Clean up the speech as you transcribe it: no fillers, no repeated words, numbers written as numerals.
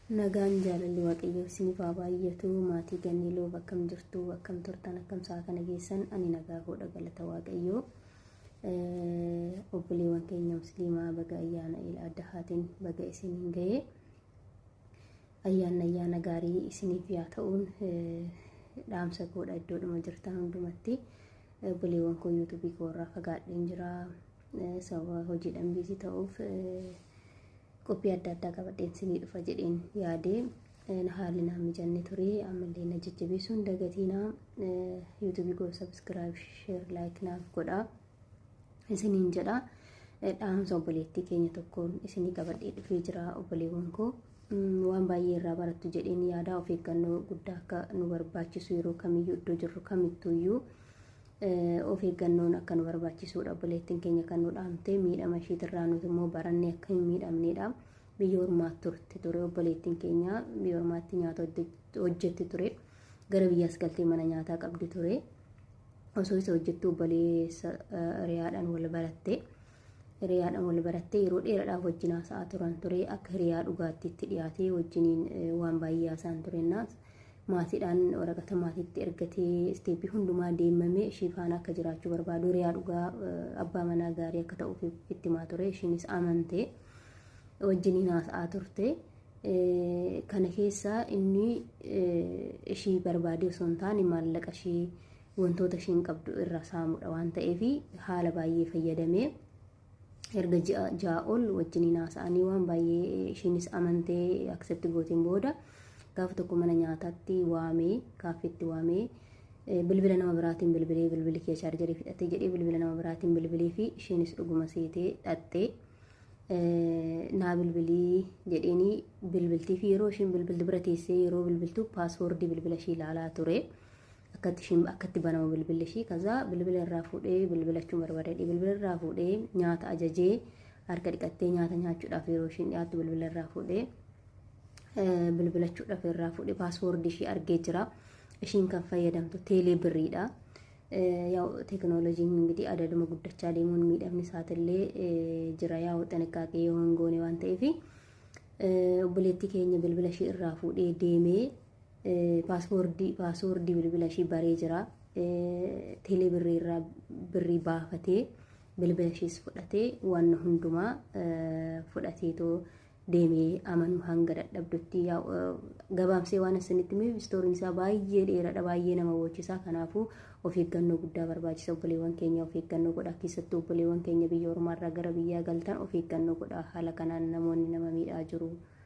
Nagaan jaalalli waaqayyoo isiniif haa baay'atu. Maatii Ganniloo akkam jirtu, akkam turtan, akkam sa'a kana geessan ani nagaa godha galata waaqayyoo. Obboleewwan keenya musliimaa baga ayyaana Adhaatiin baga isiniin ga'e. Ayyaana gaarii isiniif yaa ta'uun dhaamsa godha iddoodhuma jirtan hundumatti. Obboleewwan koo yuutuubii koorraa fagaadheen jira sababa hojiidhaan biizii ta'uuf qophii adda addaa qabadheen isinii dhufa jedheen yaadee haalli naa mijanne ture. Ammallee na jajjabeessuun dagatiinaa yuutuubii koo sabskiraayib sheer laayik naaf godhaa isiniin jedha. Dhaamsa obboleettii keenya tokkoon isinii qabadhee dhufee jira. Obboleewwan koo waan baay'ee irraa barattu jedheen yaada. Of eeggannoo guddaa akka nu barbaachisu yeroo kamiyyuu iddoo jirru kamittuuyyuu of eeggannoon akka nu barbaachisuudha. Obboleettiin keenya kan nu dhaamte miidhama isheetirraa nuti immoo barannee akka hin miidhamneedha. Biyya ormaatti turte ture obboleettiin keenya, biyya ormaatti nyaata hojjetti ture. Gara biyyaas galtee mana nyaataa qabdi ture. Osoo isa hojjettu obboleessa hiriyaadhaan wal baratte. Hiriyaadhaan wal barattee yeroo dheeraadhaaf wajjin haasa'aa turan ture. Akka hiriyaa dhugaattiitti dhiyaatee wajjiniin waan baay'ee haasa'an turennaas maatiidhaan waraqata maatiitti ergatee isteeppii hundumaa deemamee ishee faana akka jiraachuu barbaadu. Hiriyaa dhugaa abbaa manaa gaarii akka ta'uuf itti himaa ture. Isheenis amantee wajjiniin haasa'aa turte. Kana keessaa inni ishii barbaade osoo hin taane maallaqa ishii wantoota ishiin qabdu irraa saamudha waan ta'eef haala baay'ee fayyadamee erga ja'a ol wajjiniin haasa'anii waan baay'ee isheenis amantee aksepti gootiin booda gaafa tokko mana nyaataatti waamee kaafeetti waamee bilbila nama biraatiin bilbilee bilbili kee chaarjarii fidhattee jedhee bilbila nama biraatiin bilbilee fi isheenis dhuguma seetee dhattee naa bilbilii jedheeni bilbiltii fi yeroo isheen bilbilti bira teessee yeroo bilbiltu paaswoordii bilbila ishee ilaalaa ture. Akkatti banama bilbilli ishee kaza bilbila irraa fuudhee bilbilachuun barbaadee bilbila irraa fuudhee nyaata ajajee harka dhiqattee nyaata nyaachuudhaaf yeroo isheen dhiyaattu bilbila irraa fuudhee bilbilachuudhaaf irraa fuudhee paaswoordii ishee argee jira. Isheen kan fayyadamtu teelee birriidha. Yaa'u teekinooloojiin ingidihi adaduma guddachaa deemuun miidhamni isaatillee jira. Yaa'u xinqaaqee yoo hin goone waan ta'eef obboleettii keenya bilbila ishee irraa fuudhee deemee paaswoordii bilbila ishee baree jira. Teelee birrii baafatee bilbila ishees fudhatee waan hundumaa fudhateetoo deemee amanuu hanga dadhabdutti. Gabaabsee waan isinitti himeef istooriin isaa baay'ee dheeraadha, baay'ee nama hawwachiisa. Kanaafuu of eeggannoo guddaa barbaachisa. Obboleewwan keenya of eeggannoo godhaa. Keessattuu obboleewwan keenya biyya ormaarraa gara biyyaa galtan of eeggannoo godhaa. Haala kanaan namoonni nama miidhaa jiru.